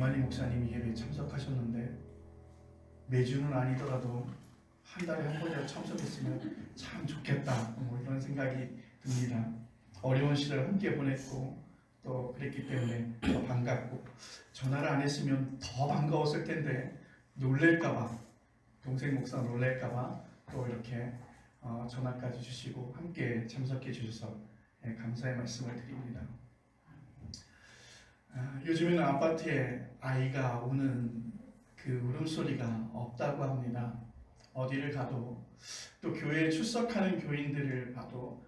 김만희 목사님이 예배에 참석하셨는데 매주는 아니더라도 한 달에 한 번이라도 참석했으면 참 좋겠다, 뭐 이런 생각이 듭니다. 어려운 시절 함께 보냈고 또 그랬기 때문에 더 반갑고, 전화를 안 했으면 더 반가웠을 텐데 놀랄까봐, 동생 목사 놀랄까봐 또 이렇게 전화까지 주시고 함께 참석해 주셔서 감사의 말씀을 드립니다. 요즘에는 아파트에 아이가 우는 그 울음소리가 없다고 합니다. 어디를 가도, 또 교회에 출석하는 교인들을 봐도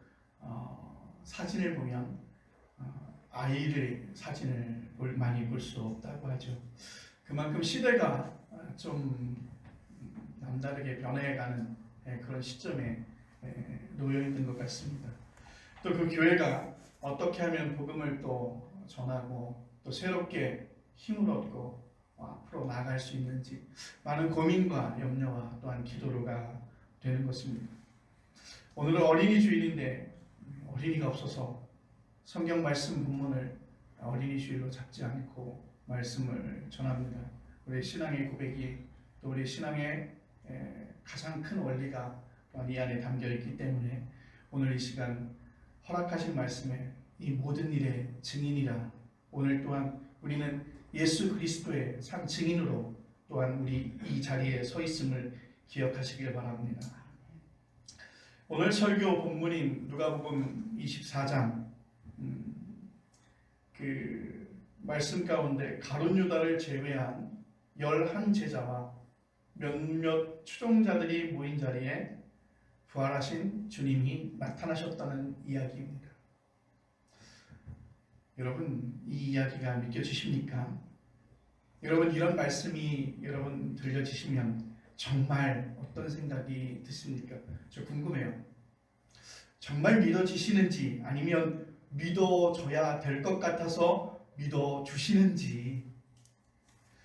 사진을 보면 아이의 사진을 많이 볼 수 없다고 하죠. 그만큼 시대가 좀 남다르게 변해가는 그런 시점에 놓여 있는 것 같습니다. 또 그 교회가 어떻게 하면 복음을 또 전하고 또 새롭게 힘을 얻고 앞으로 나아갈 수 있는지 많은 고민과 염려와 또한 기도가 되는 것입니다. 오늘은 어린이 주일인데 어린이가 없어서 성경 말씀 본문을 어린이 주일로 잡지 않고 말씀을 전합니다. 우리 신앙의 고백이, 또 우리 신앙의 가장 큰 원리가 이 안에 담겨 있기 때문에 오늘 이 시간 허락하신 말씀에 이 모든 일의 증인이라, 오늘 또한 우리는 예수 그리스도의 상 증인으로 또한 우리 이 자리에 서 있음을 기억하시길 바랍니다. 오늘 설교 본문인 누가복음 24장 그 말씀 가운데 가룟 유다를 제외한 11제자와 몇몇 추종자들이 모인 자리에 부활하신 주님이 나타나셨다는 이야기입니다. 여러분, 이 이야기가 믿겨지십니까? 여러분, 이런 말씀이 여러분 들려지시면 정말 어떤 생각이 드십니까? 저 궁금해요. 정말 믿어지시는지, 아니면 믿어줘야 될 것 같아서 믿어주시는지.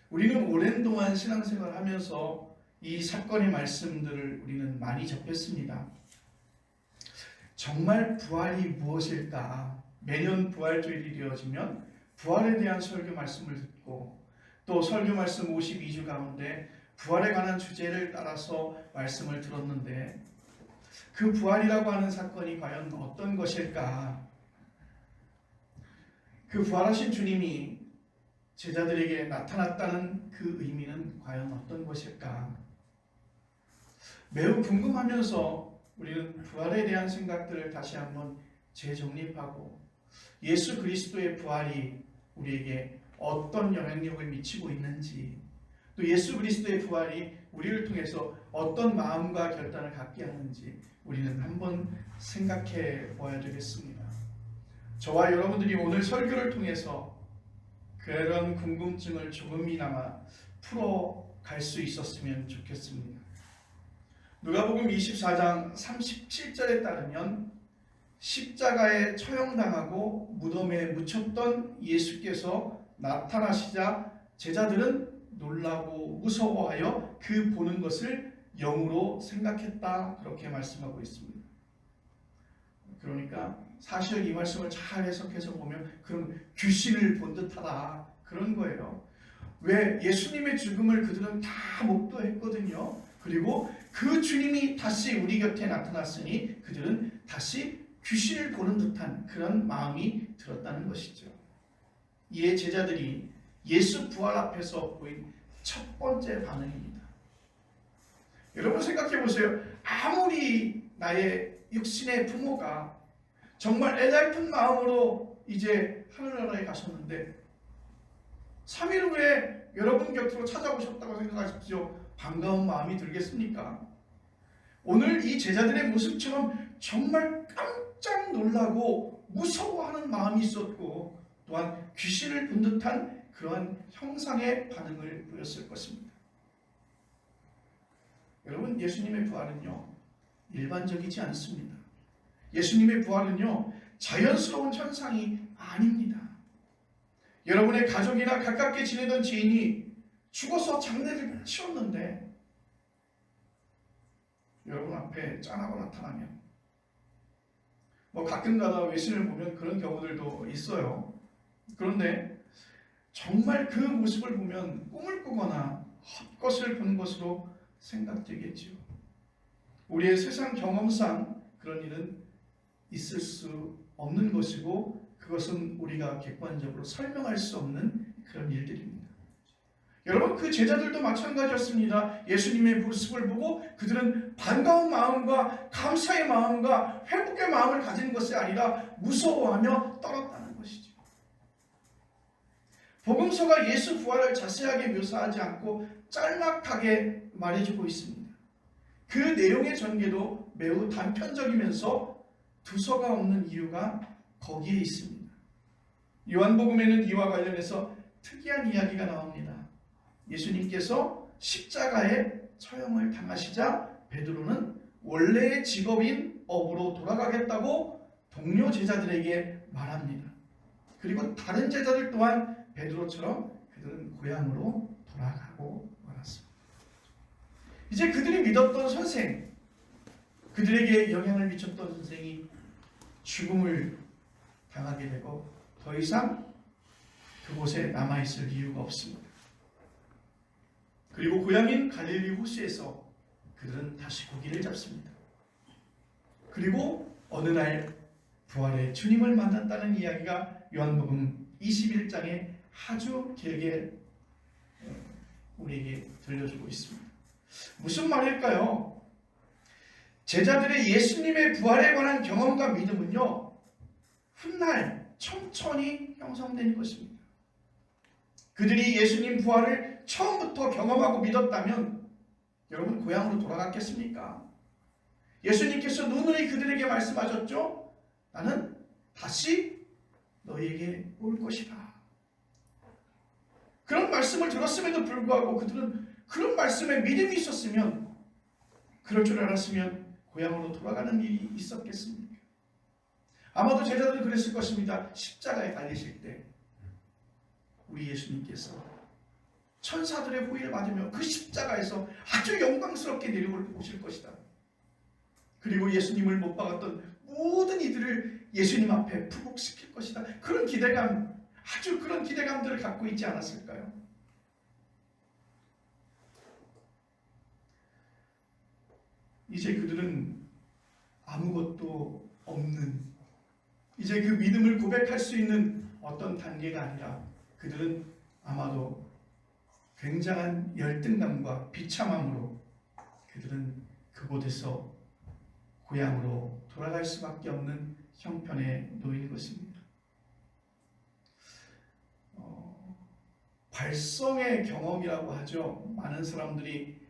우리는 오랜 동안 신앙생활을 하면서 이 사건의 말씀들을 우리는 많이 접했습니다. 정말 부활이 무엇일까? 매년 부활주일이 되어지면 부활에 대한 설교 말씀을 듣고, 또 설교 말씀 52주 가운데 부활에 관한 주제를 따라서 말씀을 들었는데, 그 부활이라고 하는 사건이 과연 어떤 것일까? 그 부활하신 주님이 제자들에게 나타났다는 그 의미는 과연 어떤 것일까? 매우 궁금하면서 우리는 부활에 대한 생각들을 다시 한번 재정립하고, 예수 그리스도의 부활이 우리에게 어떤 영향력을 미치고 있는지, 또 예수 그리스도의 부활이 우리를 통해서 어떤 마음과 결단을 갖게 하는지 우리는 한번 생각해 보아야 되겠습니다. 저와 여러분들이 오늘 설교를 통해서 그런 궁금증을 조금이나마 풀어갈 수 있었으면 좋겠습니다. 누가복음 24장 37절에 따르면 십자가에 처형당하고 무덤에 묻혔던 예수께서 나타나시자 제자들은 놀라고 무서워하여 그 보는 것을 영으로 생각했다, 그렇게 말씀하고 있습니다. 그러니까 사실 이 말씀을 잘 해석해서 보면 그럼 귀신을 본 듯하다, 그런 거예요. 왜? 예수님의 죽음을 그들은 다 목도했거든요. 그리고 그 주님이 다시 우리 곁에 나타났으니 그들은 다시 귀신을 보는 듯한 그런 마음이 들었다는 것이죠. 이에 제자들이 예수 부활 앞에서 보인 첫 번째 반응입니다. 여러분 생각해 보세요. 아무리 나의 육신의 부모가 정말 애달픈 마음으로 이제 하늘나라에 가셨는데 3일 후에 여러분 곁으로 찾아오셨다고 생각하십시오. 반가운 마음이 들겠습니까? 오늘 이 제자들의 모습처럼 정말 깜짝 놀라고 무서워하는 마음이 있었고, 또한 귀신을 본 듯한 그러한 형상의 반응을 보였을 것입니다. 여러분, 예수님의 부활은요, 일반적이지 않습니다. 예수님의 부활은요, 자연스러운 현상이 아닙니다. 여러분의 가족이나 가깝게 지내던 지인이 죽어서 장례를 치렀는데 여러분 앞에 짠하고 나타나면, 가끔가다 외신을 보면 그런 경우들도 있어요. 그런데 정말 그 모습을 보면 꿈을 꾸거나 헛것을 본 것으로 생각되겠지요. 우리의 세상 경험상 그런 일은 있을 수 없는 것이고 그것은 우리가 객관적으로 설명할 수 없는 그런 일들입니다. 여러분, 그 제자들도 마찬가지였습니다. 예수님의 모습을 보고 그들은 반가운 마음과 감사의 마음과 회복의 마음을 가진 것이 아니라 무서워하며 떨었다는 것이죠. 복음서가 예수 부활을 자세하게 묘사하지 않고 짤막하게 말해주고 있습니다. 그 내용의 전개도 매우 단편적이면서 두서가 없는 이유가 거기에 있습니다. 요한복음에는 이와 관련해서 특이한 이야기가 나옵니다. 예수님께서 십자가에 처형을 당하시자 베드로는 원래의 직업인 업으로 돌아가겠다고 동료 제자들에게 말합니다. 그리고 다른 제자들 또한 베드로처럼 그들은 고향으로 돌아가고 말았습니다. 이제 그들이 믿었던 선생, 그들에게 영향을 미쳤던 선생이 죽음을 당하게 되고 더 이상 그곳에 남아있을 이유가 없습니다. 그리고 고향인 갈릴리 호수에서 그들은 다시 고기를 잡습니다. 그리고 어느 날 부활의 주님을 만났다는 이야기가 요한복음 21장에 아주 길게 우리에게 들려주고 있습니다. 무슨 말일까요? 제자들의 예수님의 부활에 관한 경험과 믿음은요, 훗날 천천히 형성된 것입니다. 그들이 예수님 부활을 처음부터 경험하고 믿었다면 여러분 고향으로 돌아갔겠습니까? 예수님께서 누누이 그들에게 말씀하셨죠? 나는 다시 너희에게 올 것이다. 그런 말씀을 들었음에도 불구하고 그들은 그런 말씀에 믿음이 있었으면, 그럴 줄 알았으면 고향으로 돌아가는 일이 있었겠습니까? 아마도 제자들은 그랬을 것입니다. 십자가에 달리실 때 우리 예수님께서 천사들의 호의를 받으며 그 십자가에서 아주 영광스럽게 내려오실 것이다. 그리고 예수님을 못 박았던 모든 이들을 예수님 앞에 부복시킬 것이다. 그런 기대감, 아주 그런 기대감들을 갖고 있지 않았을까요? 이제 그들은 아무것도 없는, 이제 그 믿음을 고백할 수 있는 어떤 단계가 아니라 그들은 아마도 굉장한 열등감과 비참함으로 그들은 그곳에서 고향으로 돌아갈 수밖에 없는 형편에 놓인 것입니다. 발성의 경험이라고 하죠. 많은 사람들이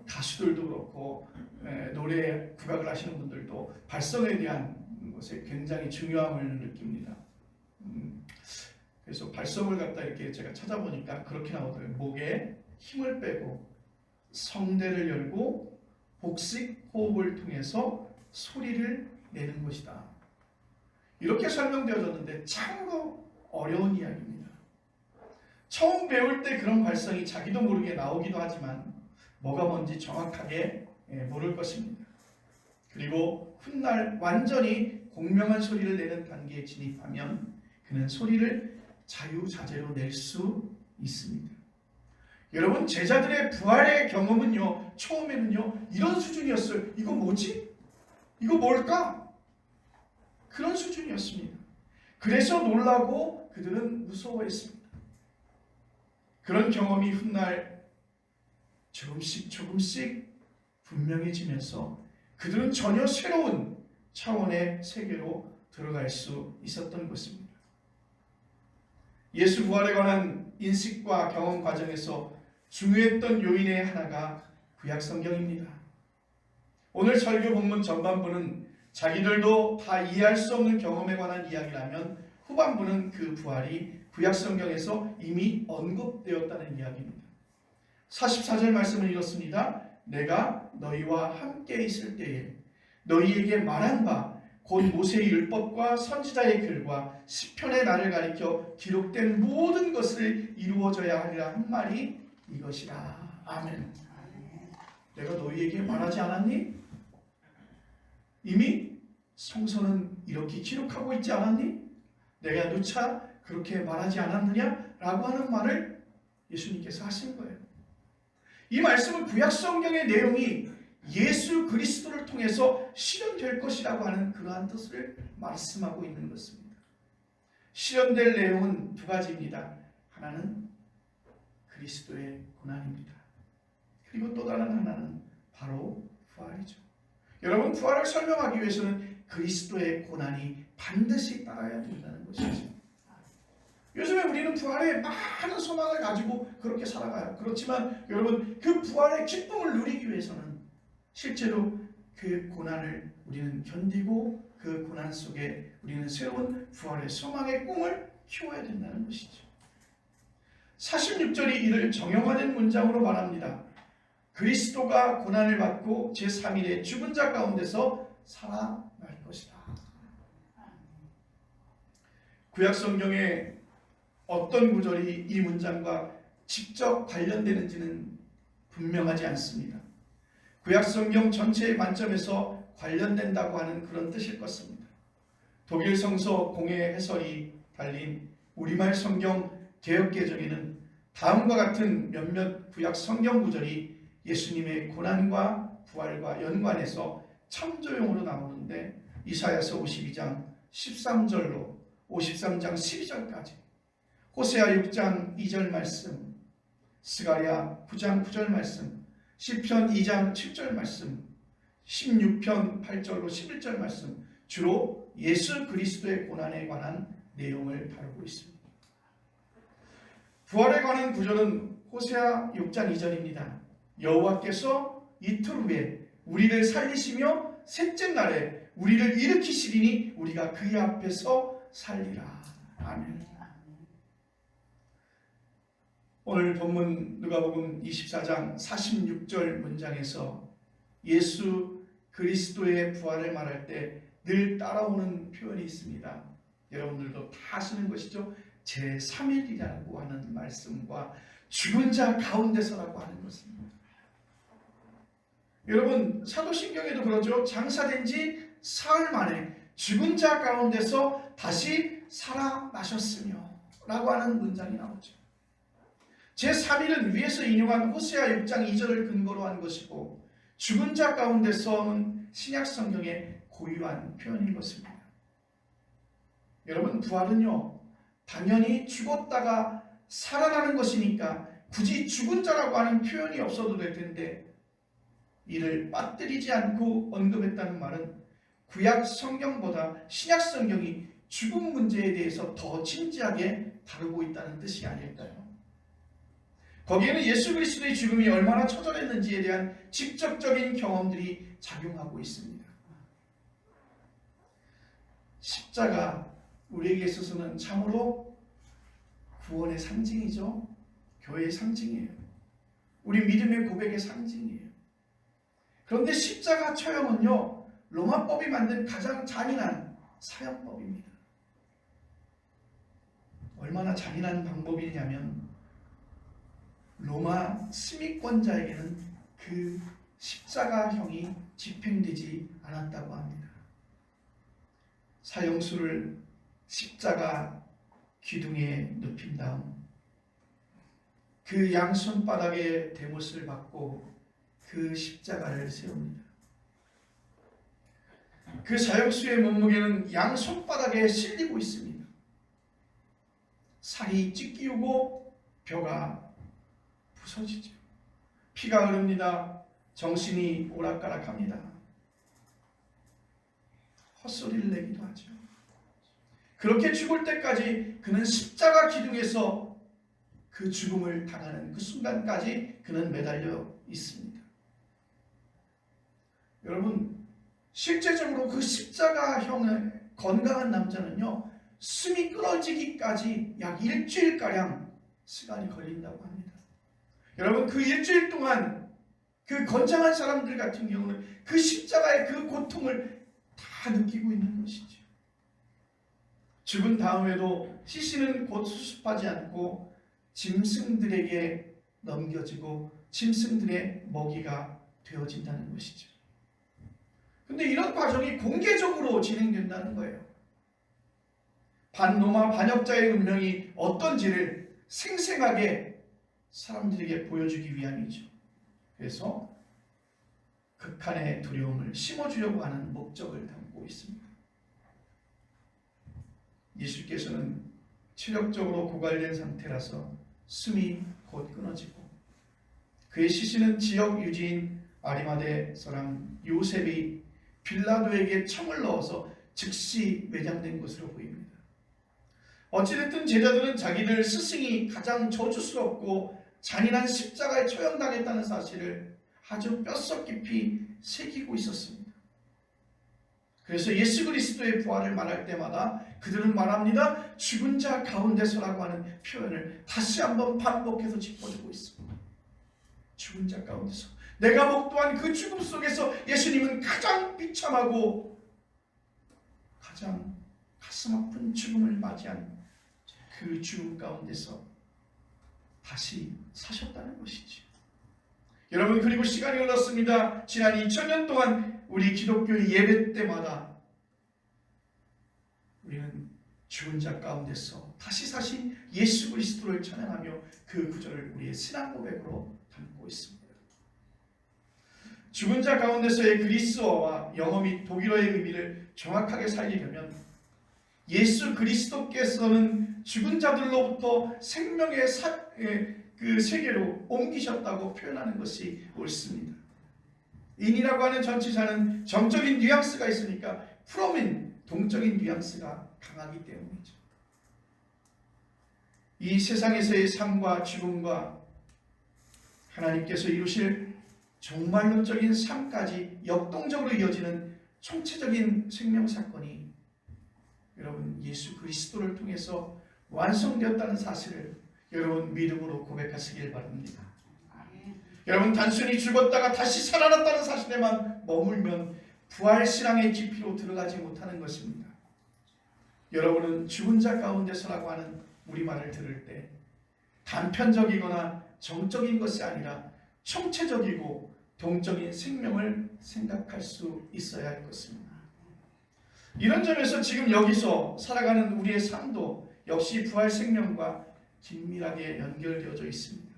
가수들도 그렇고 노래 국악을 하시는 분들도 발성에 대한 것에 굉장히 중요함을 느낍니다. 그래서 발성을 갖다 이렇게 제가 찾아보니까 그렇게 나오더라고요. 목에 힘을 빼고 성대를 열고 복식 호흡을 통해서 소리를 내는 것이다. 이렇게 설명되어졌는데 참으로 어려운 이야기입니다. 처음 배울 때 그런 발성이 자기도 모르게 나오기도 하지만 뭐가 뭔지 정확하게 모를 것입니다. 그리고 훗날 완전히 공명한 소리를 내는 단계에 진입하면 그는 소리를 자유자재로 낼 수 있습니다. 여러분, 제자들의 부활의 경험은요, 처음에는요 이런 수준이었어요. 이거 뭐지? 이거 뭘까? 그런 수준이었습니다. 그래서 놀라고 그들은 무서워했습니다. 그런 경험이 훗날 조금씩 분명해지면서 그들은 전혀 새로운 차원의 세계로 들어갈 수 있었던 것입니다. 예수 부활에 관한 인식과 경험 과정에서 중요했던 요인의 하나가 구약 성경입니다. 오늘 설교 본문 전반부는 자기들도 다 이해할 수 없는 경험에 관한 이야기라면 후반부는 그 부활이 구약 성경에서 이미 언급되었다는 이야기입니다. 44절 말씀은 이렇습니다. 내가 너희와 함께 있을 때에 너희에게 말한 바 곧 모세의 율법과 선지자의 글과 시편의 날을 가리켜 기록된 모든 것을 이루어져야 하리라 한 말이 이것이라. 아멘. 내가 너희에게 말하지 않았니? 이미 성서는 이렇게 기록하고 있지 않았니? 내가 누차 그렇게 말하지 않았느냐라고 하는 말을 예수님께서 하신 거예요. 이 말씀은 구약 성경의 내용이 예수 그리스도를 통해서 실현될 것이라고 하는 그러한 뜻을 말씀하고 있는 것입니다. 실현될 내용은 두 가지입니다. 하나는 그리스도의 고난입니다. 그리고 또 다른 하나는 바로 부활이죠. 여러분, 부활을 설명하기 위해서는 그리스도의 고난이 반드시 따라야 된다는 것이죠. 요즘에 우리는 부활에 많은 소망을 가지고 그렇게 살아가요. 그렇지만 여러분, 그 부활의 기쁨을 누리기 위해서는 실제로 그 고난을 우리는 견디고 그 고난 속에 우리는 새로운 부활의 소망의 꿈을 키워야 된다는 것이죠. 46절이 이를 정형화된 문장으로 말합니다. 그리스도가 고난을 받고 제3일에 죽은 자 가운데서 살아날 것이다. 구약 성경에 어떤 구절이 이 문장과 직접 관련되는지는 분명하지 않습니다. 구약 성경 전체의 관점에서 관련된다고 하는 그런 뜻일 것입니다. 독일 성서 공회 해설이 달린 우리말 성경 개역개정에는 다음과 같은 몇몇 구약 성경 구절이 예수님의 고난과 부활과 연관해서 참조용으로 나오는데 이사야서 52장 13절로 53장 12절까지, 호세아 6장 2절 말씀, 스가랴 9장 9절 말씀, 시편 2장 7절 말씀, 16편 8절로 11절 말씀, 주로 예수 그리스도의 고난에 관한 내용을 다루고 있습니다. 부활에 관한 구절은 호세아 6장 2절입니다. 여호와께서 이틀 후에 우리를 살리시며 셋째 날에 우리를 일으키시리니 우리가 그의 앞에서 살리라. 아멘. 오늘 본문 누가복음 24장 46절 문장에서 예수 그리스도의 부활을 말할 때 늘 따라오는 표현이 있습니다. 여러분들도 다 아시는 것이죠. 제3일이라고 하는 말씀과 죽은 자 가운데서라고 하는 것입니다. 여러분, 사도신경에도 그러죠. 장사된 지 사흘 만에 죽은 자 가운데서 다시 살아나셨으며 라고 하는 문장이 나오죠. 제3일은 위에서 인용한 호세아 6장 2절을 근거로 한 것이고, 죽은 자 가운데서는 신약 성경의 고유한 표현인 것입니다. 여러분, 부활은요, 당연히 죽었다가 살아나는 것이니까 굳이 죽은 자라고 하는 표현이 없어도 될 텐데, 이를 빠뜨리지 않고 언급했다는 말은 구약 성경보다 신약 성경이 죽음 문제에 대해서 더 진지하게 다루고 있다는 뜻이 아닐까요? 거기에는 예수 그리스도의 죽음이 얼마나 처절했는지에 대한 직접적인 경험들이 작용하고 있습니다. 십자가, 우리에게 있어서는 참으로 구원의 상징이죠. 교회의 상징이에요. 우리 믿음의 고백의 상징이에요. 그런데 십자가 처형은요, 로마법이 만든 가장 잔인한 사형법입니다. 얼마나 잔인한 방법이냐면 로마 시민권자에게는 그 십자가형이 집행되지 않았다고 합니다. 사형수를 십자가 기둥에 눕힌 다음 그 양손바닥에 대못을 받고 그 십자가를 세웁니다. 그 사형수의 몸무게는 양손바닥에 실리고 있습니다. 살이 찢기우고 벼가 부서지죠. 피가 흐릅니다. 정신이 오락가락합니다. 헛소리를 내기도 하죠. 그렇게 죽을 때까지 그는 십자가 기둥에서 그 죽음을 당하는 그 순간까지 그는 매달려 있습니다. 여러분, 실제적으로 그 십자가형의 건강한 남자는요, 숨이 끊어지기까지 약 일주일가량 시간이 걸린다고 합니다. 여러분, 그 일주일 동안 그 건장한 사람들 같은 경우는 그 십자가의 그 고통을 다 느끼고 있는 것이죠. 죽은 다음에도 시신은 곧 수습하지 않고 짐승들에게 넘겨지고 짐승들의 먹이가 되어진다는 것이죠. 근데 이런 과정이 공개적으로 진행된다는 거예요. 반로마 반역자의 운명이 어떤지를 생생하게 사람들에게 보여주기 위함이죠. 그래서 극한의 두려움을 심어주려고 하는 목적을 담고 있습니다. 예수께서는 체력적으로 고갈된 상태라서 숨이 곧 끊어지고 그의 시신은 지역 유지인 아리마대 사람 요셉이 빌라도에게 청을 넣어서 즉시 매장된 것으로 보입니다. 어찌됐든 제자들은 자기들 스승이 가장 저주스럽고 잔인한 십자가에 처형당했다는 사실을 아주 뼛속 깊이 새기고 있었습니다. 그래서 예수 그리스도의 부활을 말할 때마다 그들은 말합니다. 죽은 자 가운데서라고 하는 표현을 다시 한번 반복해서 짚어주고 있습니다. 죽은 자 가운데서. 내가 목도한 그 죽음 속에서 예수님은 가장 비참하고 가장 가슴 아픈 죽음을 맞이한 그 죽음 가운데서 다시 사셨다는 것이죠. 여러분, 그리고 시간이 흘렀습니다. 지난 2000년 동안 우리 기독교의 예배 때마다 우리는 죽은 자 가운데서 다시 사신 예수 그리스도를 찬양하며 그 구절을 우리의 신앙 고백으로 담고 있습니다. 죽은 자 가운데서의 그리스어와 영어 및 독일어의 의미를 정확하게 살리려면 예수 그리스도께서는 죽은 자들로부터 생명의 그 세계로 옮기셨다고 표현하는 것이 옳습니다. 인이라고 하는 전치사는 정적인 뉘앙스가 있으니까 프롬인 동적인 뉘앙스가 강하기 때문이죠. 이 세상에서의 삶과 죽음과 하나님께서 이루실 종말론적인 삶까지 역동적으로 이어지는 총체적인 생명 사건이 여러분 예수 그리스도를 통해서 완성되었다는 사실을 여러분 믿음으로 고백하시길 바랍니다. 여러분, 단순히 죽었다가 다시 살아났다는 사실에만 머물면 부활신앙의 깊이로 들어가지 못하는 것입니다. 여러분은 죽은 자 가운데서라고 하는 우리말을 들을 때 단편적이거나 정적인 것이 아니라 총체적이고 동적인 생명을 생각할 수 있어야 할 것입니다. 이런 점에서 지금 여기서 살아가는 우리의 삶도 역시 부활 생명과 긴밀하게 연결되어져 있습니다.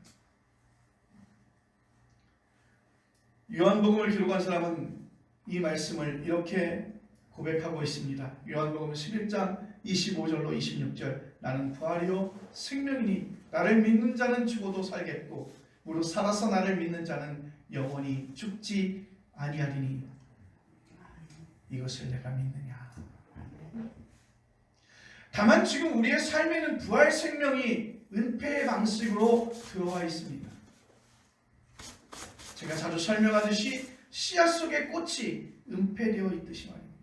요한복음을 기록한 사람은 이 말씀을 이렇게 고백하고 있습니다. 요한복음 11장 25절로 26절 나는 부활이요 생명이니 나를 믿는 자는 죽어도 살겠고 무릇 살아서 나를 믿는 자는 영원히 죽지 아니하리니 이것을 내가 믿느냐. 다만 지금 우리의 삶에는 부활 생명이 은폐의 방식으로 들어와 있습니다. 제가 자주 설명하듯이 씨앗 속에 꽃이 은폐되어 있듯이 말입니다.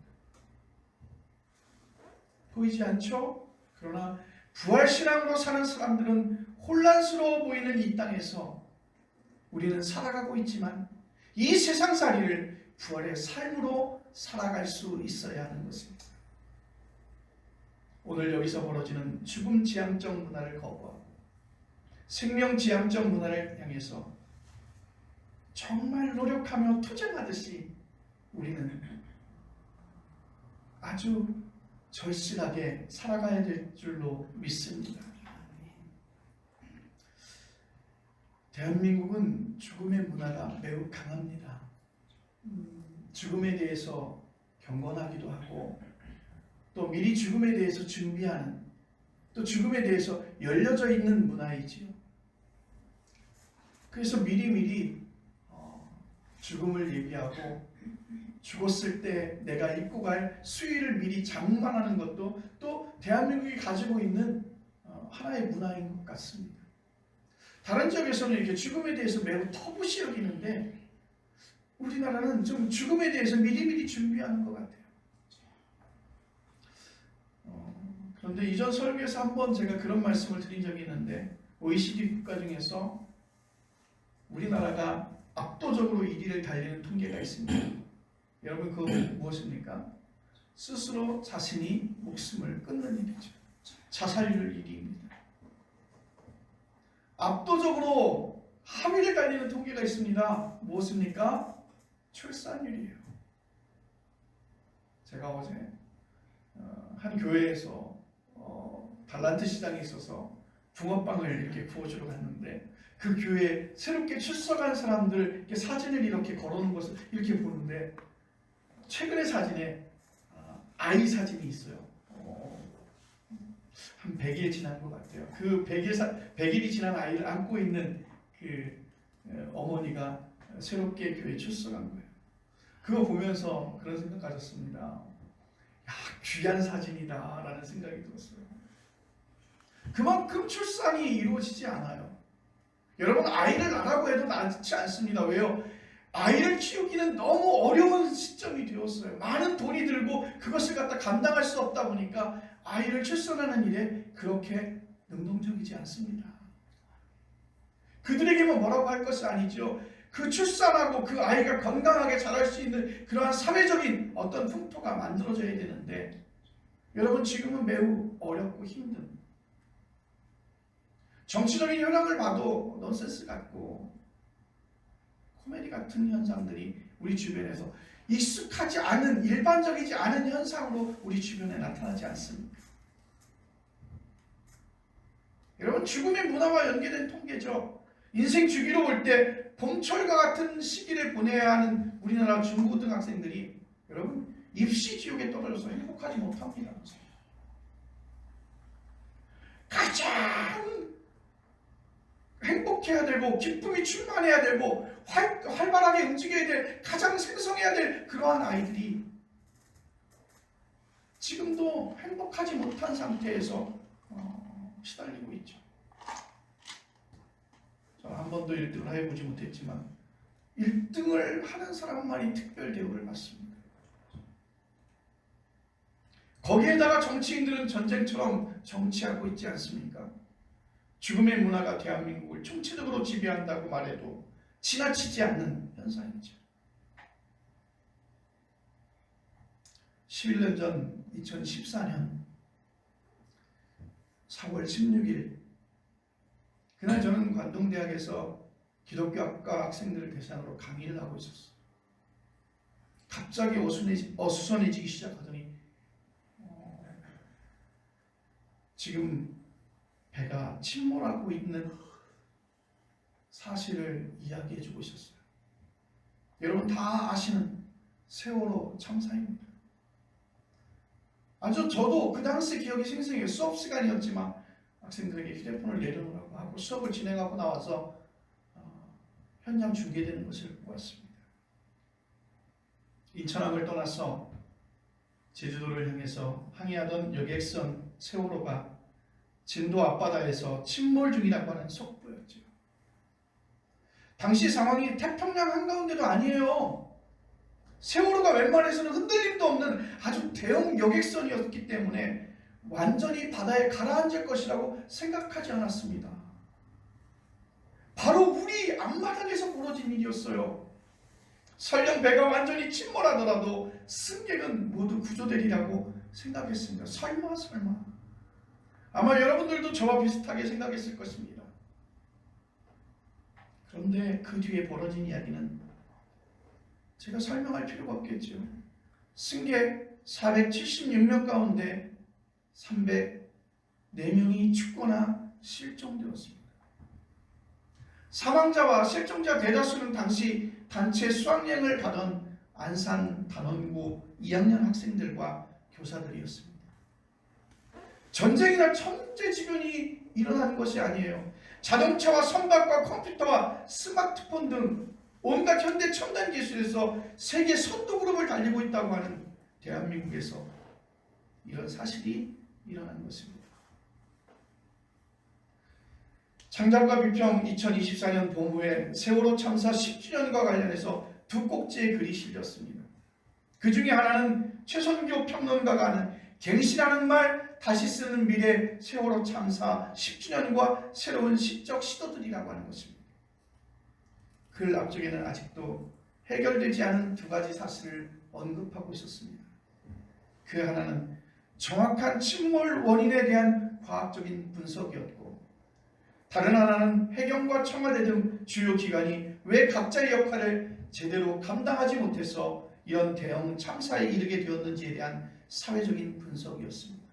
보이지 않죠? 그러나 부활신앙으로 사는 사람들은 혼란스러워 보이는 이 땅에서 우리는 살아가고 있지만 이 세상살이를 부활의 삶으로 살아갈 수 있어야 하는 것입니다. 오늘 여기서 벌어지는 죽음 지향적 문화를 거부하고 생명 지향적 문화를 향해서 정말 노력하며 투쟁하듯이 우리는 아주 절실하게 살아가야 될 줄로 믿습니다. 대한민국은 죽음의 문화가 매우 강합니다. 죽음에 대해서 경건하기도 하고 또 미리 죽음에 대해서 준비하는 또 죽음에 대해서 열려져 있는 문화이지요. 그래서 미리미리 죽음을 얘기하고 죽었을 때 내가 입고 갈 수의를 미리 장만하는 것도 또 대한민국이 가지고 있는 하나의 문화인 것 같습니다. 다른 지역에서는 이렇게 죽음에 대해서 매우 터부시 여기는데 우리나라는 좀 죽음에 대해서 미리미리 준비하는 것 같아요. 그런데 이전 설교에서 한번 제가 그런 말씀을 드린 적이 있는데 OECD 국가 중에서 우리나라가 압도적으로 1위를 달리는 통계가 있습니다. 여러분 그거 무엇입니까? 스스로 자신이 목숨을 끊는 일이죠. 자살률 1위입니다. 압도적으로 하위를 달리는 통계가 있습니다. 무엇입니까? 출산율이에요. 제가 어제 한 교회에서 달란트 시장에 있어서 붕어빵을 이렇게 구워주러 갔는데 그 교회에 새롭게 출석한 사람들 이렇게 사진을 이렇게 걸어놓은 것을 이렇게 보는데 최근의 사진에 아이 사진이 있어요. 한 100일 지난 것 같아요. 그 100일이 지난 아이를 안고 있는 그 어머니가 새롭게 교회에 출석한 거예요. 그거 보면서 그런 생각 가졌습니다. 야, 귀한 사진이다 라는 생각이 들었어요. 그만큼 출산이 이루어지지 않아요. 여러분, 아이를 낳으라고 해도 낳지 않습니다. 왜요? 아이를 키우기는 너무 어려운 시점이 되었어요. 많은 돈이 들고 그것을 갖다 감당할 수 없다 보니까 아이를 출산하는 일에 그렇게 능동적이지 않습니다. 그들에게만 뭐라고 할 것이 아니죠. 그 출산하고 그 아이가 건강하게 자랄 수 있는 그러한 사회적인 어떤 풍토가 만들어져야 되는데 여러분, 지금은 매우 어렵고 힘든, 정치적인 현황을 봐도 넌센스 같고 코미디 같은 현상들이 우리 주변에서 익숙하지 않은, 일반적이지 않은 현상으로 우리 주변에 나타나지 않습니까? 여러분, 죽음의 문화와 연계된 통계죠. 인생 주기로 볼 때 봄철과 같은 시기를 보내야 하는 우리나라 중고등학생들이 여러분, 입시 지옥에 떨어져서 행복하지 못합니다. 가장 행복해야 되고 기쁨이 충만해야 되고 활발하게 움직여야 될, 가장 생성해야 될 그러한 아이들이 지금도 행복하지 못한 상태에서 시달리고 있죠. 저는 한 번도 1등을 해보지 못했지만 1등을 하는 사람만이 특별 대우를 받습니다. 거기에다가 정치인들은 전쟁처럼 정치하고 있지 않습니까? 죽음의 문화가 대한민국을 총체적으로 지배한다고 말해도 지나치지 않는 현상이죠. 11년 전 2014년 4월 16일 그날 저는 관동대학에서 기독교학과 학생들을 대상으로 강의를 하고 있었어요. 갑자기 어수선해지기 시작하더니 지금 배가 침몰하고 있는 사실을 이야기해주고 있었어요. 여러분 다 아시는 세월호 참사입니다. 저도 그 당시 기억이 생생해요. 수업 시간이었지만 학생들에게 휴대폰을 내려놓으라고 하고 수업을 진행하고 나와서 현장 중계되는 것을 보았습니다. 인천항을 떠나서 제주도를 향해서 항해하던 여객선 세월호가 진도 앞바다에서 침몰 중이라고 하는 속보였죠. 당시 상황이 태평양 한가운데도 아니에요. 세월호가 웬만해서는 흔들림도 없는 아주 대형 여객선이었기 때문에 완전히 바다에 가라앉을 것이라고 생각하지 않았습니다. 바로 우리 앞마당에서 벌어진 일이었어요. 설령 배가 완전히 침몰하더라도 승객은 모두 구조되리라고 생각했습니다. 설마. 아마 여러분들도 저와 비슷하게 생각했을 것입니다. 그런데 그 뒤에 벌어진 이야기는 제가 설명할 필요가 없겠죠. 승객 476명 가운데 304명이 죽거나 실종되었습니다. 사망자와 실종자 대다수는 당시 단체 수학여행을 가던 안산 단원고 2학년 학생들과 교사들이었습니다. 전쟁이나 천재지변이 일어나는 것이 아니에요. 자동차와 선박과 컴퓨터와 스마트폰 등 온갖 현대 첨단 기술에서 세계 선도 그룹을 달리고 있다고 하는 대한민국에서 이런 사실이 일어난 것입니다. 창작과 비평 2024년 봄후에 세월호 참사 10주년과 관련해서 두 꼭지의 글이 실렸습니다. 그 중에 하나는 최선교 평론가가 하는 갱신하는 말 다시 쓰는 미래 세월호 참사 10주년과 새로운 시적 시도들이라고 하는 것입니다. 글 앞쪽에는 아직도 해결되지 않은 두 가지 사실을 언급하고 있었습니다. 그 하나는 정확한 침몰 원인에 대한 과학적인 분석이었고, 다른 하나는 해경과 청와대 등 주요 기관이 왜 각자의 역할을 제대로 감당하지 못해서 이런 대형 참사에 이르게 되었는지에 대한 사회적인 분석이었습니다.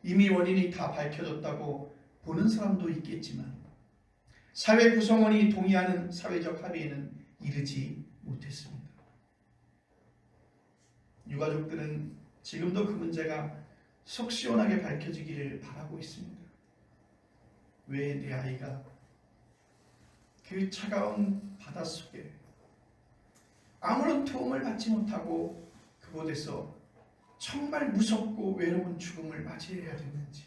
이미 원인이 다 밝혀졌다고 보는 사람도 있겠지만 사회 구성원이 동의하는 사회적 합의에는 이르지 못했습니다. 유가족들은 지금도 그 문제가 속 시원하게 밝혀지기를 바라고 있습니다. 왜 내 아이가 그 차가운 바닷속에 아무런 도움을 받지 못하고 그곳에서 정말 무섭고 외로운 죽음을 맞이해야 됐는지,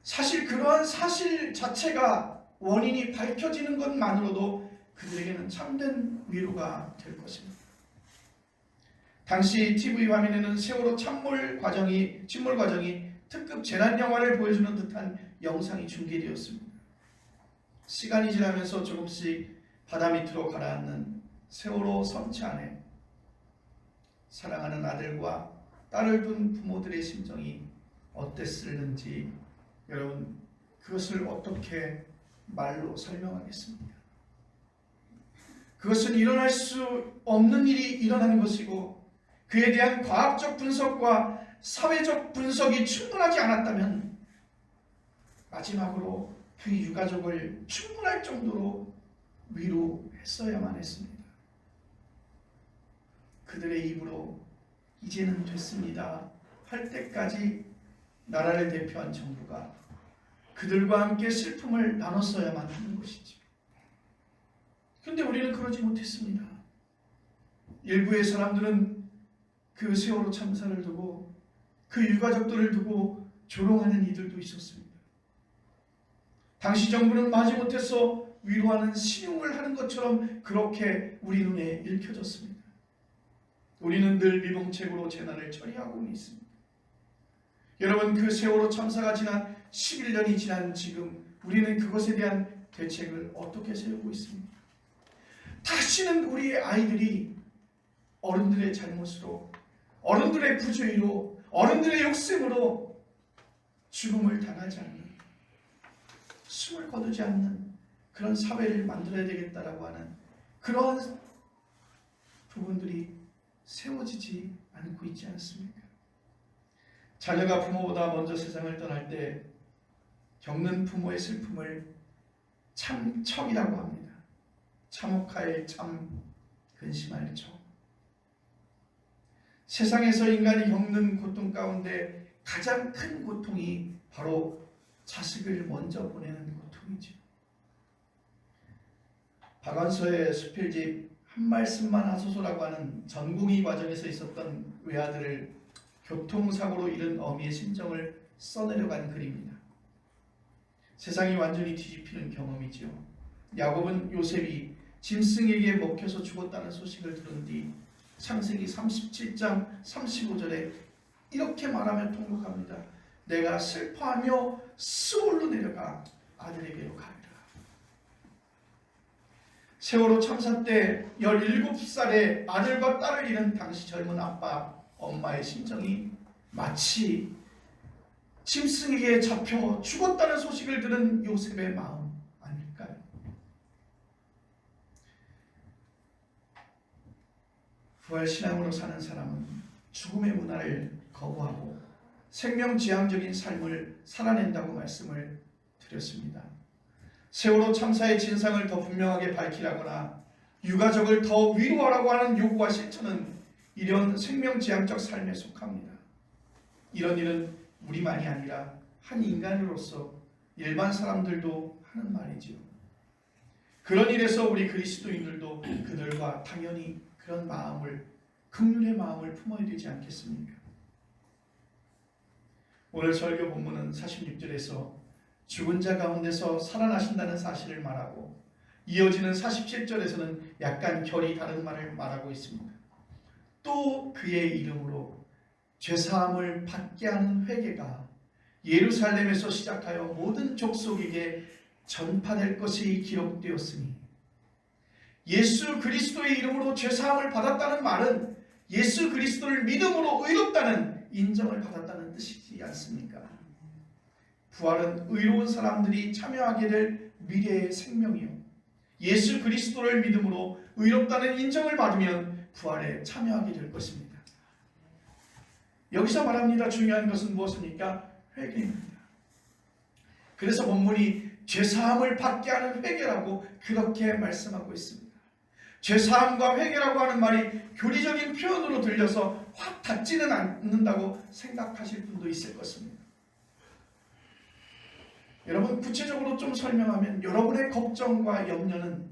사실 그러한 사실 자체가 원인이 밝혀지는 것만으로도 그들에게는 참된 위로가 될 것입니다. 당시 TV 화면에는 세월호 침몰 과정이 특급 재난 영화를 보여주는 듯한 영상이 중계되었습니다. 시간이 지나면서 조금씩 바다 밑으로 가라앉는 세월호 선체 안에 사랑하는 아들과 딸을 둔 부모들의 심정이 어땠을는지 여러분, 그것을 어떻게 말로 설명하겠습니까? 그것은 일어날 수 없는 일이 일어나는 것이고 그에 대한 과학적 분석과 사회적 분석이 충분하지 않았다면 마지막으로 그 유가족을 충분할 정도로 위로했어야만 했습니다. 그들의 입으로 이제는 됐습니다 할 때까지 나라를 대표한 정부가 그들과 함께 슬픔을 나눴어야만 하는 것이죠. 그런데 우리는 그러지 못했습니다. 일부의 사람들은 그 세월호 참사를 두고 그 유가족들을 두고 조롱하는 이들도 있었습니다. 당시 정부는 마지못해서 위로하는 신용을 하는 것처럼 그렇게 우리 눈에 읽혀졌습니다. 우리는 늘 미봉책으로 재난을 처리하고 있습니다. 여러분, 그 세월호 참사가 지난 11년이 지난 지금 우리는 그것에 대한 대책을 어떻게 세우고 있습니까? 다시는 우리의 아이들이 어른들의 잘못으로, 어른들의 부주의로, 어른들의 욕심으로 죽음을 당하지 않는, 숨을 거두지 않는 그런 사회를 만들어야 되겠다라고 하는 그러한 부분들이 세워지지 않고 있지 않습니까? 자녀가 부모보다 먼저 세상을 떠날 때 겪는 부모의 슬픔을 참척이라고 합니다. 참혹할 참, 근심할 척. 세상에서 인간이 겪는 고통 가운데 가장 큰 고통이 바로 자식을 먼저 보내는 고통이죠. 박완서의 수필집 한 말씀만 하소서라고 하는 전공의 과정에서 있었던 외아들을 교통사고로 잃은 어미의 심정을 써내려간 글입니다. 세상이 완전히 뒤집히는 경험이지요. 야곱은 요셉이 짐승에게 먹혀서 죽었다는 소식을 들은 뒤 창세기 37장 35절에 이렇게 말하며 통곡합니다. 내가 슬퍼하며 스올로 내려가 아들에게로 가리라. 세월호 참사 때 17살의 아들과 딸을 잃은 당시 젊은 아빠, 엄마의 심정이 마치 짐승에게 잡혀 죽었다는 소식을 들은 요셉의 마음 아닐까요? 부활신앙으로 사는 사람은 죽음의 문화를 거부하고 생명지향적인 삶을 살아낸다고 말씀을 드렸습니다. 세월호 참사의 진상을 더 분명하게 밝히라거나 유가족을 더 위로하라고 하는 요구와 실천은 이런 생명지향적 삶에 속합니다. 이런 일은 우리만이 아니라 한 인간으로서 일반 사람들도 하는 말이지요. 그런 일에서 우리 그리스도인들도 그들과 당연히 그런 마음을, 긍휼의 마음을 품어야 되지 않겠습니까? 오늘 설교 본문은 46절에서 죽은 자 가운데서 살아나신다는 사실을 말하고 이어지는 47절에서는 약간 결이 다른 말을 말하고 있습니다. 또 그의 이름으로 죄사함을 받게 하는 회개가 예루살렘에서 시작하여 모든 족속에게 전파될 것이 기록되었으니, 예수 그리스도의 이름으로 죄사함을 받았다는 말은 예수 그리스도를 믿음으로 의롭다는 인정을 받았다는 뜻이지 않습니까? 부활은 의로운 사람들이 참여하게 될 미래의 생명이요, 예수 그리스도를 믿음으로 의롭다는 인정을 받으면 부활에 참여하게 될 것입니다. 여기서 말합니다. 중요한 것은 무엇입니까? 회개입니다. 그래서 본문이 죄사함을 받게 하는 회개라고 그렇게 말씀하고 있습니다. 죄사함과 회개라고 하는 말이 교리적인 표현으로 들려서 확 닿지는 않는다고 생각하실 분도 있을 것입니다. 여러분, 구체적으로 좀 설명하면 여러분의 걱정과 염려는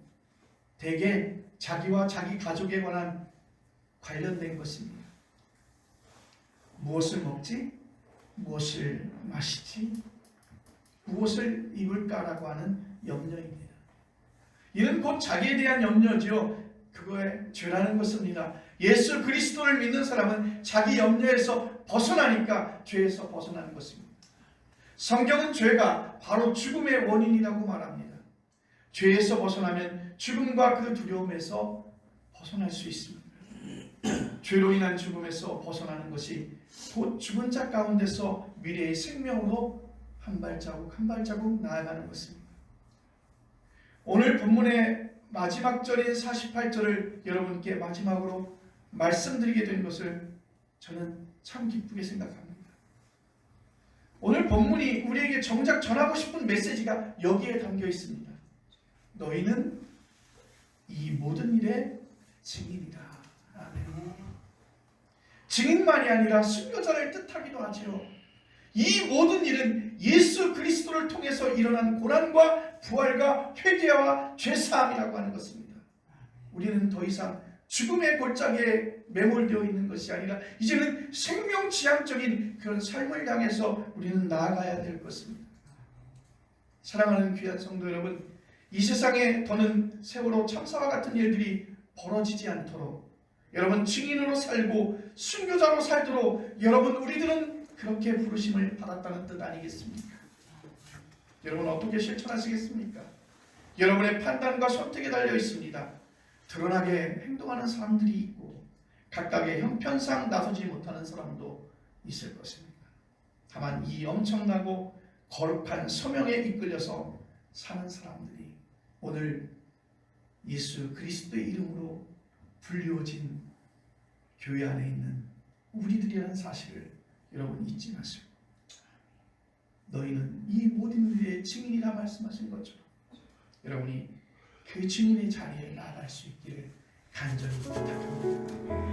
대개 자기와 자기 가족에 관련된 것입니다. 무엇을 먹지? 무엇을 마시지? 무엇을 입을까라고 하는 염려입니다. 이는 곧 자기에 대한 염려죠. 그거에 죄라는 것입니다. 예수 그리스도를 믿는 사람은 자기 염려에서 벗어나니까 죄에서 벗어나는 것입니다. 성경은 죄가 바로 죽음의 원인이라고 말합니다. 죄에서 벗어나면 죽음과 그 두려움에서 벗어날 수 있습니다. 죄로 인한 죽음에서 벗어나는 것이 곧 죽은 자 가운데서 미래의 생명으로 한 발자국 한 발자국 나아가는 것입니다. 오늘 본문의 마지막 절인 48절을 여러분께 마지막으로 말씀드리게 된 것을 저는 참 기쁘게 생각합니다. 오늘 본문이 우리에게 정작 전하고 싶은 메시지가 여기에 담겨 있습니다. 너희는 이 모든 일의 증인이다. 아멘. 증인만이 아니라 순교자를 뜻하기도 하지요. 이 모든 일은 예수 그리스도를 통해서 일어난 고난과 부활과 회개와 죄사함이라고 하는 것입니다. 우리는 더 이상 죽음의 골짜기에 매몰되어 있는 것이 아니라 이제는 생명지향적인 그런 삶을 향해서 우리는 나아가야 될 것입니다. 사랑하는 귀한 성도 여러분, 이 세상에 더는 세월호 참사와 같은 일들이 벌어지지 않도록 여러분 증인으로 살고 순교자로 살도록 여러분 우리들은 그렇게 부르심을 받았다는 뜻 아니겠습니까? 여러분 어떻게 실천하시겠습니까? 여러분의 판단과 선택에 달려 있습니다. 드러나게 행동하는 사람들이 있고 각각의 형편상 나서지 못하는 사람도 있을 것입니다. 다만 이 엄청나고 거룩한 소명에 이끌려서 사는 사람들이 오늘 예수 그리스도의 이름으로 불리워진 교회 안에 있는 우리들이라는 사실을 여러분 잊지 마시고 너희는 이 모든 일의 증인이라 말씀하신 것처럼 여러분이 그 증인의 자리에 나아갈 수 있기를 간절히 부탁합니다.